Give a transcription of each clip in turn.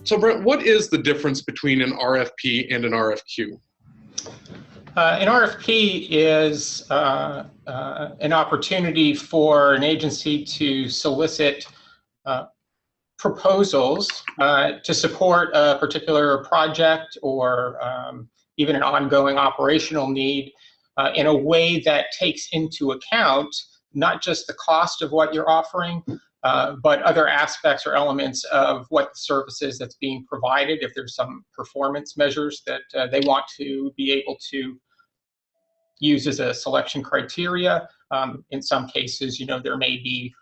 So Brent, what is the difference between an RFP and an RFQ? An RFP is an opportunity for an agency to solicit proposals to support a particular project or even an ongoing operational need in a way that takes into account not just the cost of what you're offering, but other aspects or elements of what the service is that's being provided. If there's some performance measures that they want to be able to use as a selection criteria. In some cases, there may be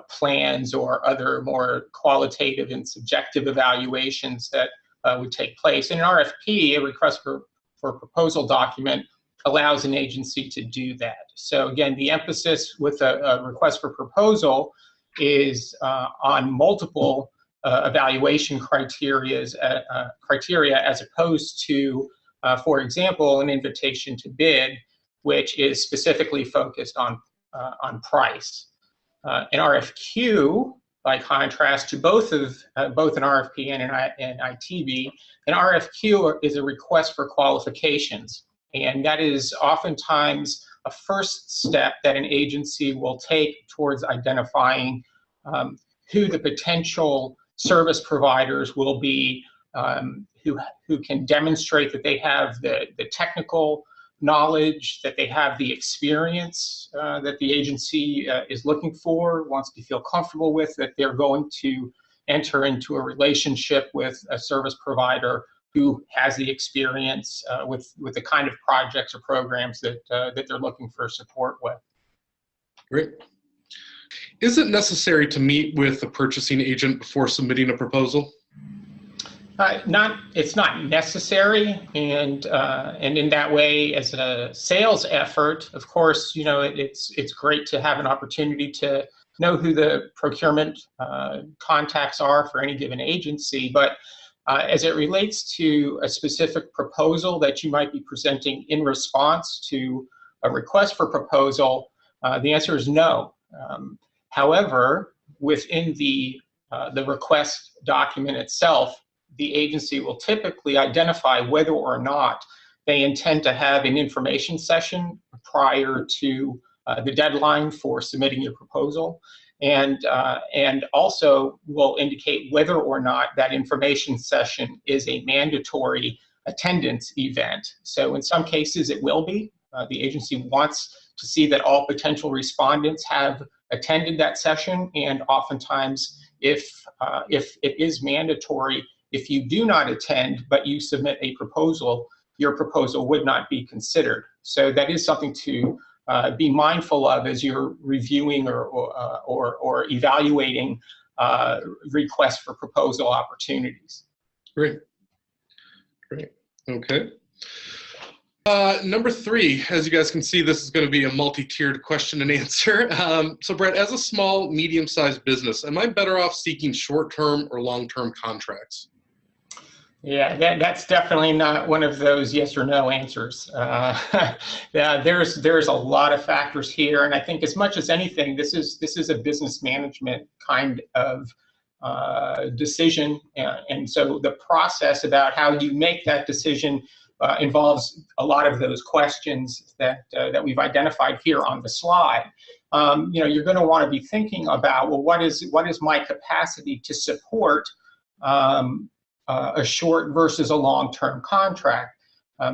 plans or other more qualitative and subjective evaluations that would take place. In an RFP, a request for proposal document allows an agency to do that. So again, the emphasis with a request for proposal is on multiple evaluation criteria as opposed to, for example, an invitation to bid, which is specifically focused on price. An RFQ, by contrast to both an RFP and an ITB, an RFQ is a request for qualifications, and that is oftentimes a first step that an agency will take towards identifying who the potential service providers will be, who can demonstrate that they have the technical knowledge, that they have the experience that the agency is looking for, wants to feel comfortable with, that they're going to enter into a relationship with a service provider who has the experience with the kind of projects or programs that they're looking for support with. Great. Is it necessary to meet with the purchasing agent before submitting a proposal? It's not necessary, and in that way, as a sales effort, of course, it's great to have an opportunity to know who the procurement contacts are for any given agency. But as it relates to a specific proposal that you might be presenting in response to a request for proposal, the answer is no. However, within the request document itself, the agency will typically identify whether or not they intend to have an information session prior to the deadline for submitting your proposal, and also will indicate whether or not that information session is a mandatory attendance event. So in some cases it will be. The agency wants to see that all potential respondents have attended that session, and oftentimes if it is mandatory, if you do not attend but you submit a proposal, your proposal would not be considered. So that is something to be mindful of as you're reviewing or evaluating requests for proposal opportunities. Great. Okay. Number 3, as you guys can see, this is going to be a multi-tiered question and answer. So Brent, as a small, medium-sized business, am I better off seeking short-term or long-term contracts? Yeah, that's definitely not one of those yes or no answers. Yeah, there's a lot of factors here, and I think as much as anything, this is a business management kind of decision, and so the process about how you make that decision involves a lot of those questions that we've identified here on the slide. You're going to want to be thinking about, well, what is my capacity to support a short versus a long-term contract?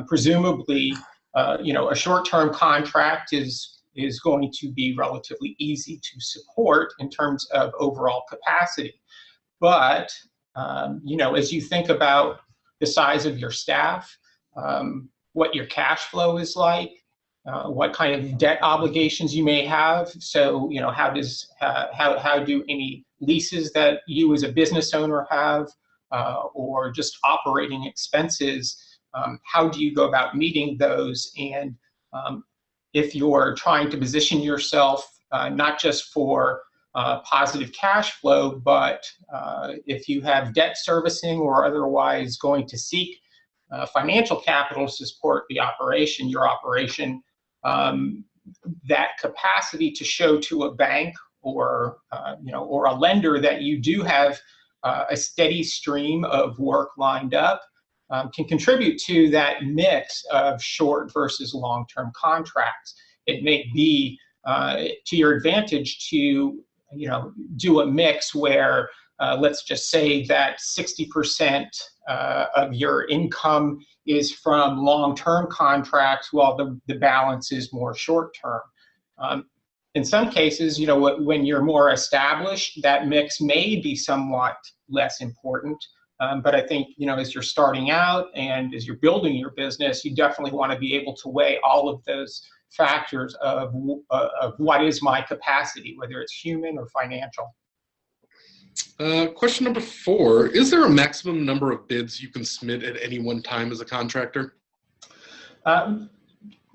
Presumably, a short-term contract is going to be relatively easy to support in terms of overall capacity. But as you think about the size of your staff, what your cash flow is like, what kind of debt obligations you may have. So, how do any leases that you as a business owner have, or just operating expenses, how do you go about meeting those? And if you're trying to position yourself not just for positive cash flow, but if you have debt servicing or otherwise going to seek financial capital to support your operation, that capacity to show to a bank or a lender that you do have a steady stream of work lined up can contribute to that mix of short versus long-term contracts. It may be to your advantage to do a mix where let's just say that 60% of your income is from long-term contracts while the balance is more short-term. In some cases, when you're more established, that mix may be somewhat less important. But I think, as you're starting out and as you're building your business, you definitely want to be able to weigh all of those factors of what is my capacity, whether it's human or financial. Question number 4, is there a maximum number of bids you can submit at any one time as a contractor?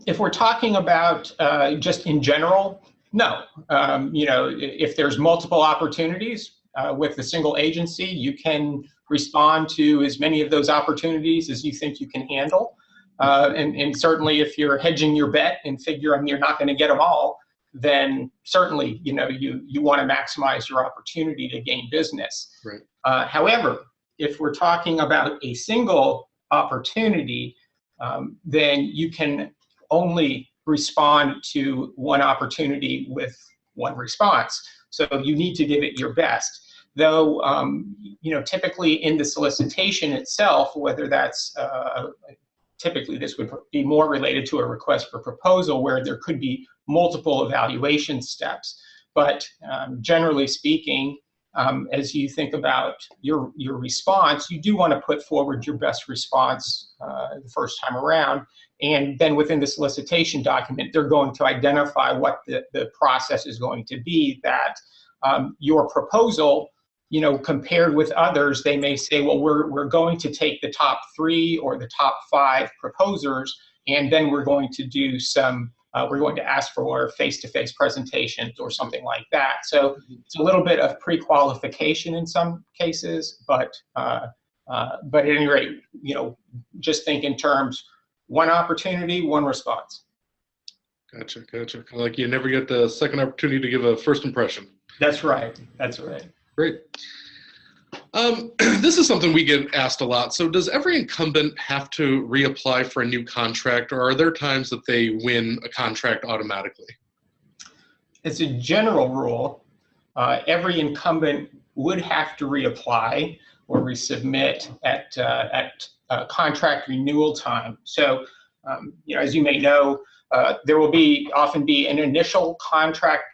If we're talking about just in general, no. If there's multiple opportunities with a single agency, you can respond to as many of those opportunities as you think you can handle. And certainly if you're hedging your bet and figuring you're not going to get them all, then certainly, you want to maximize your opportunity to gain business. Right. However, if we're talking about a single opportunity, then you can only respond to one opportunity with one response. So you need to give it your best. Though, typically in the solicitation itself, whether that's typically this would be more related to a request for proposal where there could be multiple evaluation steps. But generally speaking, as you think about your response, you do want to put forward your best response the first time around. And then within the solicitation document, they're going to identify what the process is going to be, that your proposal, compared with others, they may say, well, we're going to take the top 3 or the top 5 proposers, and then we're going to do we're going to ask for face-to-face presentations or something like that. So it's a little bit of pre-qualification in some cases, but at any rate, just think in terms, one opportunity, one response. Gotcha. Kind of like you never get the second opportunity to give a first impression. That's right. Great. This is something we get asked a lot. So does every incumbent have to reapply for a new contract, or are there times that they win a contract automatically? As a general rule, every incumbent would have to reapply or resubmit at contract renewal time. So, as you may know, there will often be an initial contract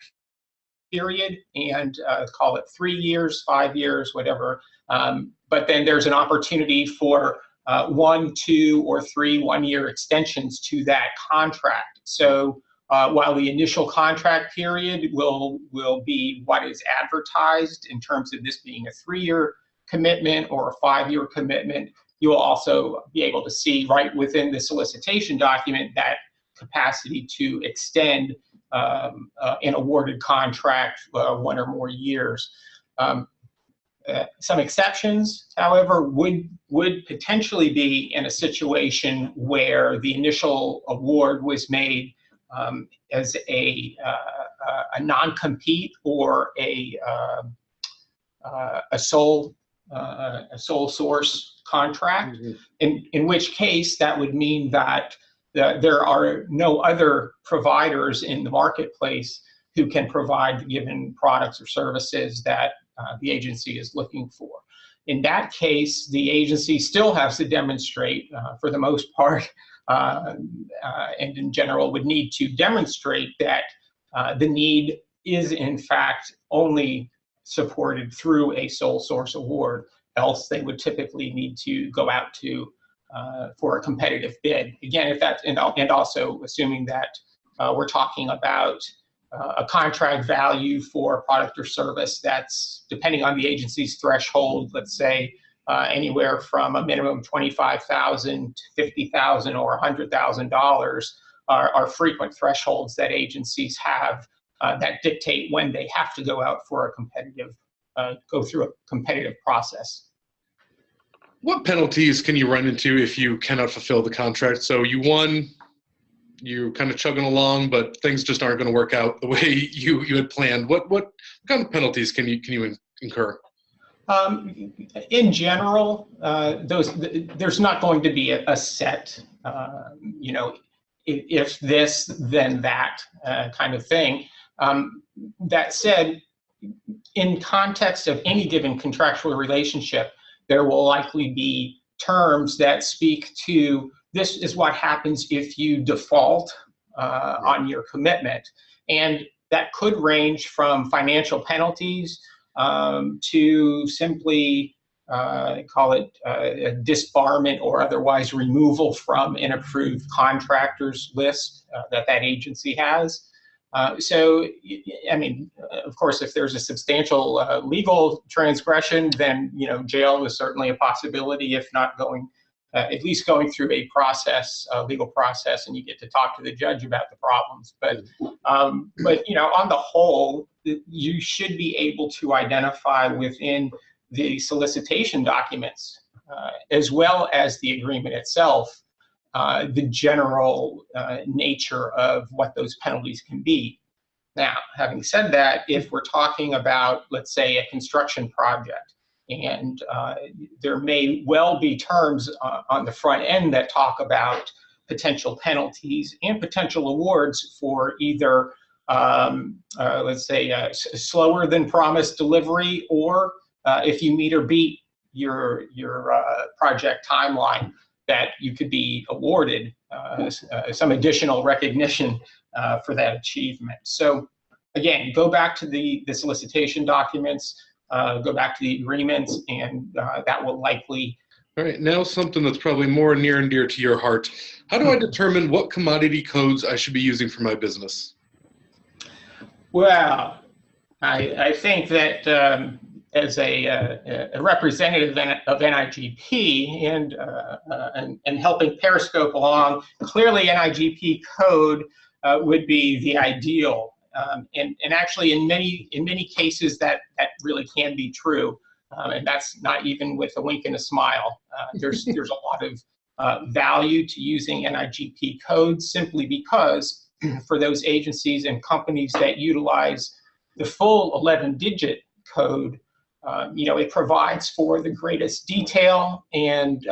period, and call it 3 years, 5 years, whatever. But then there's an opportunity for 1, 2, or 3 one-year extensions to that contract. So while the initial contract period will be what is advertised in terms of this being a 3-year commitment or a 5-year commitment, you will also be able to see right within the solicitation document that capacity to extend an awarded contract 1 or more years. Some exceptions, however, would potentially be in a situation where the initial award was made as a non-compete or a sole source contract, in which case that would mean that there are no other providers in the marketplace who can provide the given products or services that the agency is looking for. In that case, the agency still has to demonstrate, for the most part, and in general would need to demonstrate that the need is in fact only supported through a sole source award, else they would typically need to go out to for a competitive bid. Again, if that's, and also assuming that we're talking about a contract value for a product or service that's, depending on the agency's threshold, let's say anywhere from a minimum $25,000 to $50,000 or $100,000 are frequent thresholds that agencies have that dictate when they have to go out for a competitive, go through a competitive process. What penalties can you run into if you cannot fulfill the contract? So you won, you're kind of chugging along, but things just aren't going to work out the way you had planned. What kind of penalties can you incur? In general, there's not going to be a set, if this, then that kind of thing. That said, in context of any given contractual relationship, there will likely be terms that speak to this is what happens if you default on your commitment. And that could range from financial penalties to simply call it a disbarment or otherwise removal from an approved contractors list that agency has. So, I mean, of course, if there's a substantial legal transgression, then, jail is certainly a possibility, if not going, at least going through a process, a legal process, and you get to talk to the judge about the problems. But on the whole, you should be able to identify within the solicitation documents, as well as the agreement itself, the general nature of what those penalties can be. Now, having said that, if we're talking about, let's say, a construction project, and there may well be terms on the front end that talk about potential penalties and potential awards for either, let's say, slower than promised delivery, or if you meet or beat your project timeline, that you could be awarded some additional recognition for that achievement. So again, go back to the solicitation documents, go back to the agreements, and that will likely. All right, now something that's probably more near and dear to your heart. How do I determine what commodity codes I should be using for my business? Well, I think that as a representative of NIGP and helping Periscope along, clearly NIGP code would be the ideal, and actually in many cases that really can be true, and that's not even with a wink and a smile. There's a lot of value to using NIGP codes, simply because for those agencies and companies that utilize the full 11-digit code, it provides for the greatest detail and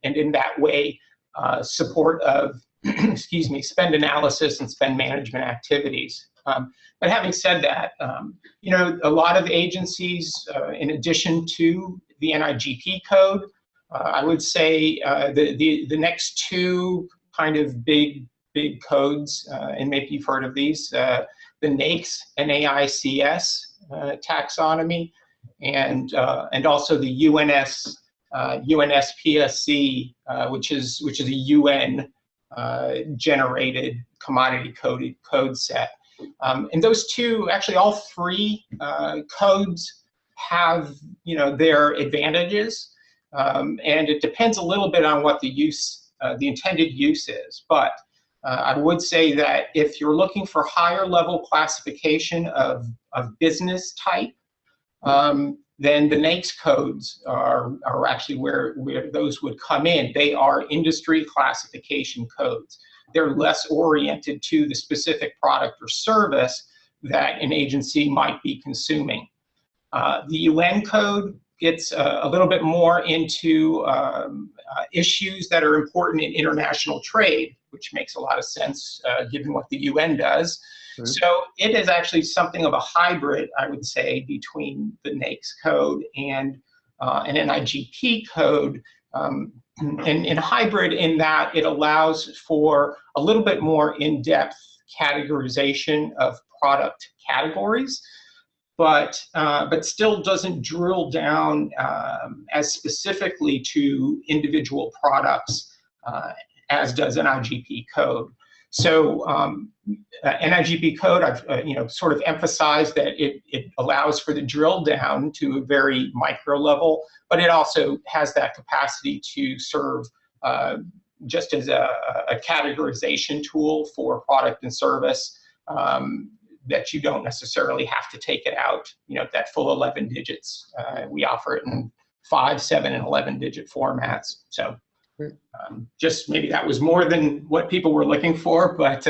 in that way support of spend analysis and spend management activities. But having said that, a lot of agencies, in addition to the NIGP code, I would say the next two kind of big codes, and maybe you've heard of these, the NAICS, NAICS taxonomy, and also the UNSPSC, which is a UN generated commodity code set. And those two, actually all three codes have their advantages, and it depends a little bit on what the intended use is. But I would say that if you're looking for higher level classification of business type, then the NAICS codes are actually where those would come in. They are industry classification codes. They're less oriented to the specific product or service that an agency might be consuming. The UN code gets a little bit more into issues that are important in international trade, which makes a lot of sense given what the UN does. Right. So it is actually something of a hybrid, I would say, between the NAICS code and an NIGP code, and hybrid in that it allows for a little bit more in-depth categorization of product categories, but still doesn't drill down as specifically to individual products as does NIGP code. So NIGP code, I've sort of emphasized that it allows for the drill down to a very micro level, but it also has that capacity to serve just as a categorization tool for product and service, that you don't necessarily have to take it out, that full 11 digits. We offer it in 5, 7, and 11-digit formats. So just maybe that was more than what people were looking for, but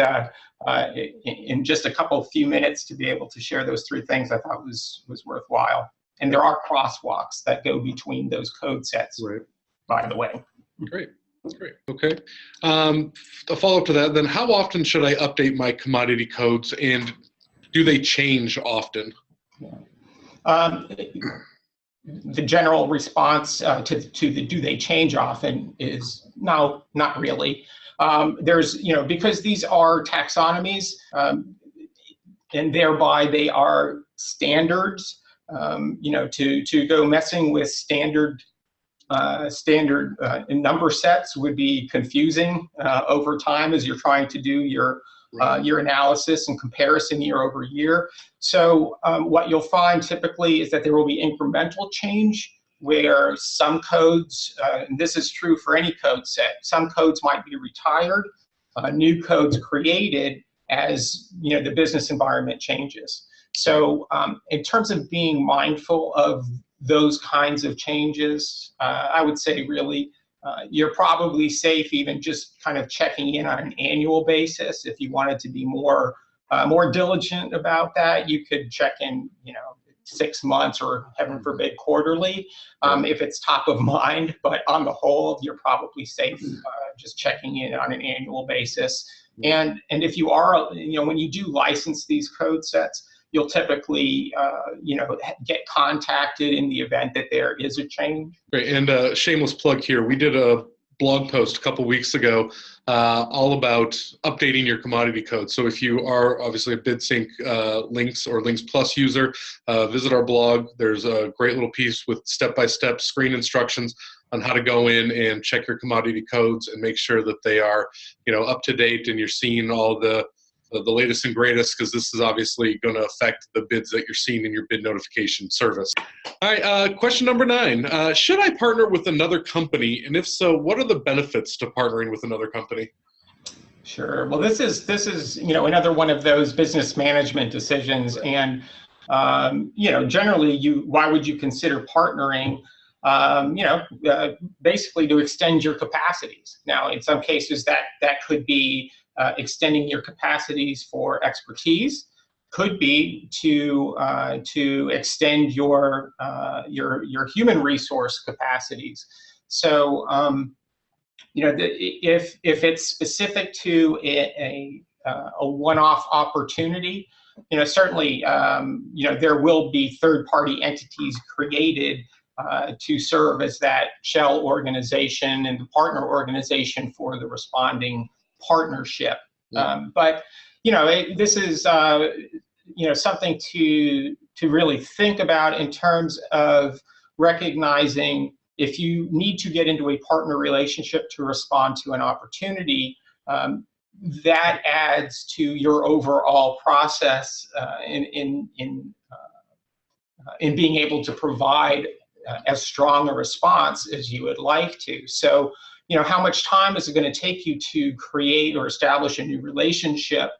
in just a few minutes to be able to share those three things, I thought was worthwhile. And there are crosswalks that go between those code sets, Right. by the way. Great. Great. Okay. A follow-up to that, then how often should I update my commodity codes, and do they change often? The general response to the do they change often is no, not really. There's, because these are taxonomies, and thereby they are standards, to go messing with standard number sets would be confusing over time as you're trying to do your analysis and comparison year over year. So what you'll find typically is that there will be incremental change where some codes, and this is true for any code set, some codes might be retired, new codes created as the business environment changes. So in terms of being mindful of those kinds of changes, I would say really you're probably safe even just kind of checking in on an annual basis. If you wanted to be more diligent about that, you could check in 6 months or heaven forbid quarterly if it's top of mind. But on the whole, you're probably safe just checking in on an annual basis. And if you are, when you do license these code sets, you'll typically, get contacted in the event that there is a change. Great, and shameless plug here. We did a blog post a couple weeks ago all about updating your commodity code. So if you are obviously a BIdSync Links or Links Plus user, visit our blog. There's a great little piece with step-by-step screen instructions on how to go in and check your commodity codes and make sure that they are, up to date and you're seeing all the latest and greatest, because this is obviously going to affect the bids that you're seeing in your bid notification service. All right, question number 9. Should I partner with another company? And if so, what are the benefits to partnering with another company? Sure. Well, this is another one of those business management decisions. And, generally, why would you consider partnering? Basically to extend your capacities. Now, in some cases, that could be extending your capacities for expertise, could be to extend your human resource capacities. So, if it's specific to a one-off opportunity, certainly, there will be third-party entities created to serve as that shell organization and the partner organization for the responding partnership. But this is something to really think about in terms of recognizing if you need to get into a partner relationship to respond to an opportunity, that adds to your overall process in being able to provide as strong a response as you would like to. So, how much time is it going to take you to create or establish a new relationship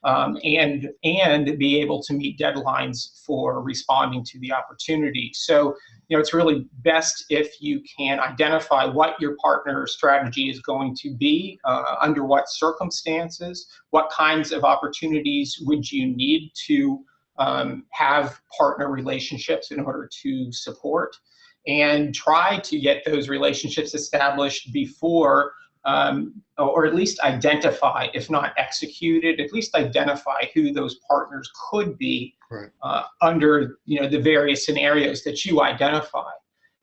and be able to meet deadlines for responding to the opportunity? So, it's really best if you can identify what your partner strategy is going to be, under what circumstances, what kinds of opportunities would you need to have partner relationships in order to support, and try to get those relationships established before, or at least identify, if not executed, at least identify who those partners could be under the various scenarios that you identify.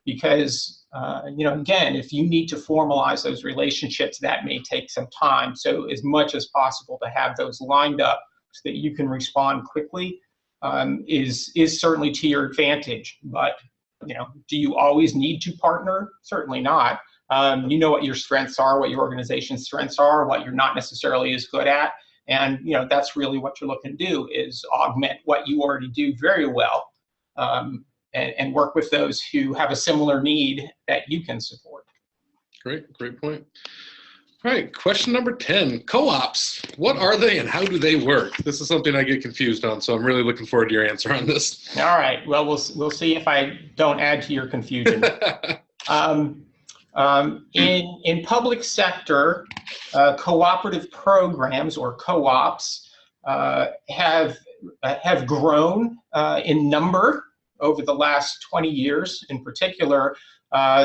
Because again, if you need to formalize those relationships, that may take some time. So as much as possible to have those lined up so that you can respond quickly is certainly to your advantage. But do you always need to partner? Certainly not. You know what your strengths are, what your organization's strengths are, what you're not necessarily as good at. And that's really what you're looking to do, is augment what you already do very well, and work with those who have a similar need that you can support. Great point. All right, question number 10, co-ops. What are they and how do they work? This is something I get confused on, so I'm really looking forward to your answer on this. All right, well, we'll see if I don't add to your confusion. In public sector, cooperative programs or co-ops have grown in number over the last 20 years in particular,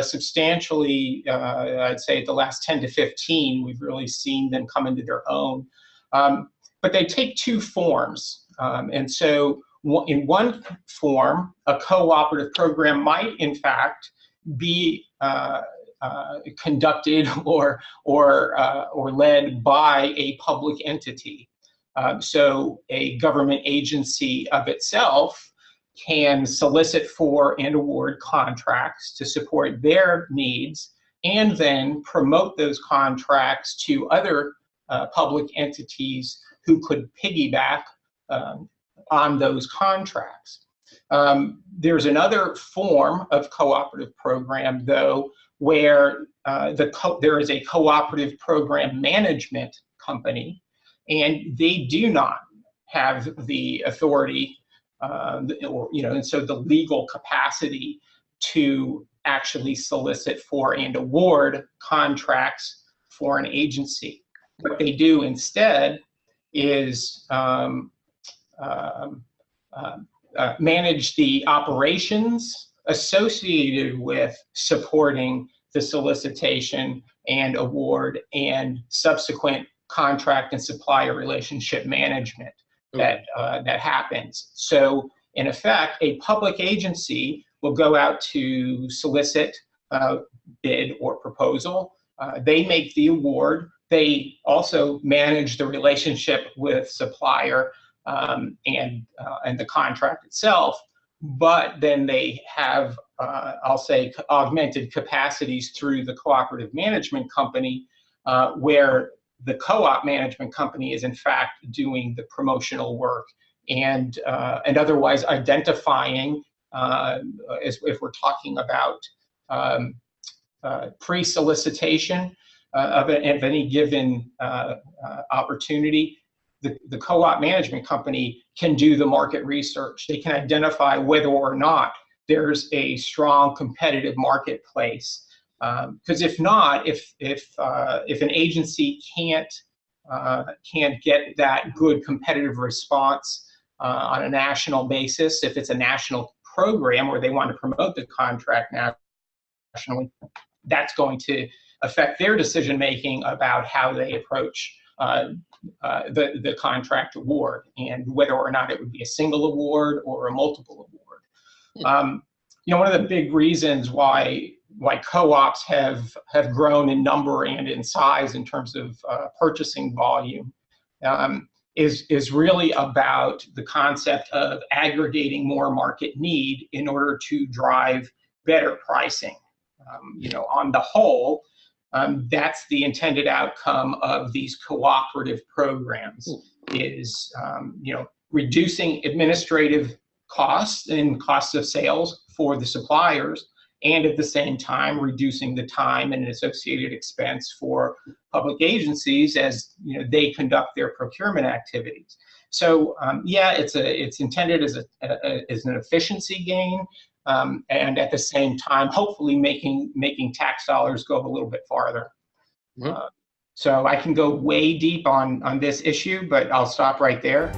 substantially, I'd say the last 10 to 15, we've really seen them come into their own. But they take two forms. And so in one form, a cooperative program might, in fact, be conducted or led by a public entity. So a government agency of itself can solicit for and award contracts to support their needs, and then promote those contracts to other public entities who could piggyback on those contracts. There's another form of cooperative program, though, where there is a cooperative program management company, and they do not have the authority and so the legal capacity to actually solicit for and award contracts for an agency. What they do instead is manage the operations associated with supporting the solicitation and award and subsequent contract and supplier relationship management that happens. So in effect, a public agency will go out to solicit a bid or proposal. They make the award. They also manage the relationship with supplier and the contract itself. But then they have, I'll say, augmented capacities through the cooperative management company, where the co-op management company is in fact doing the promotional work and otherwise identifying, if we're talking about pre-solicitation of any given opportunity, the co-op management company can do the market research. They can identify whether or not there's a strong competitive marketplace. Because if not, if an agency can't get that good competitive response on a national basis, if it's a national program where they want to promote the contract nationally, that's going to affect their decision making about how they approach the contract award and whether or not it would be a single award or a multiple award. One of the big reasons why co-ops have grown in number and in size in terms of purchasing volume is really about the concept of aggregating more market need in order to drive better pricing. On the whole, that's the intended outcome of these cooperative programs, is reducing administrative costs and costs of sales for the suppliers, and at the same time reducing the time and associated expense for public agencies as they conduct their procurement activities. So it's intended as an efficiency gain, and at the same time, hopefully making tax dollars go a little bit farther. So I can go way deep on this issue, but I'll stop right there.